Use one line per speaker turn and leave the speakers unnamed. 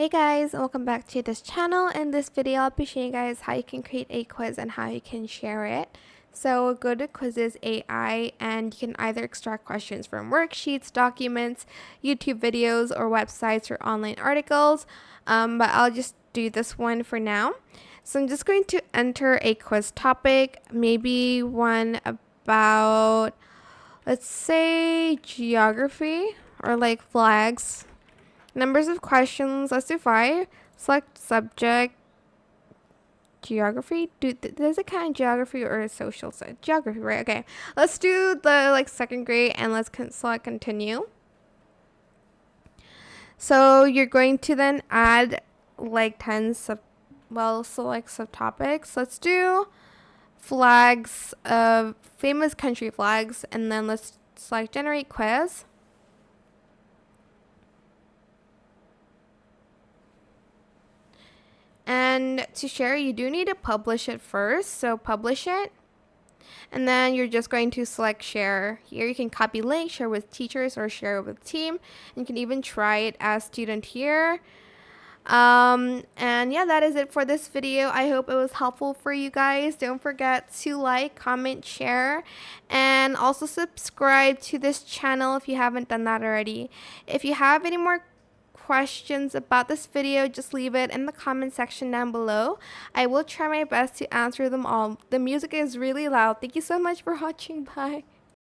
Hey guys, and welcome back to this channel. In this video, I'll be showing you guys how you can create a quiz and how you can share it. So go to Quizizz AI and you can either extract questions from worksheets, documents, YouTube videos, or websites or online articles. But I'll just do this one for now. So I'm just going to enter a quiz topic, maybe one about, let's say, geography or like flags. Numbers of questions, let's do 5. Select subject, geography. Does it count geography or social science? Geography, right? Okay. Let's do the second grade and let's select continue. So you're going to then add like 10 select subtopics. Let's do flags of famous country flags and then let's select generate quiz. And to share, you do need to publish it first. So publish it. And then you're just going to select share. Here you can copy link, share with teachers, or share with team. And you can even try it as student here. And yeah, that is it for this video. I hope it was helpful for you guys. Don't forget to like, comment, share, and also subscribe to this channel if you haven't done that already. If you have any more questions about this video, just leave it in the comment section down below. I will try my best to answer them all. The music is really loud. Thank you so much for watching. Bye.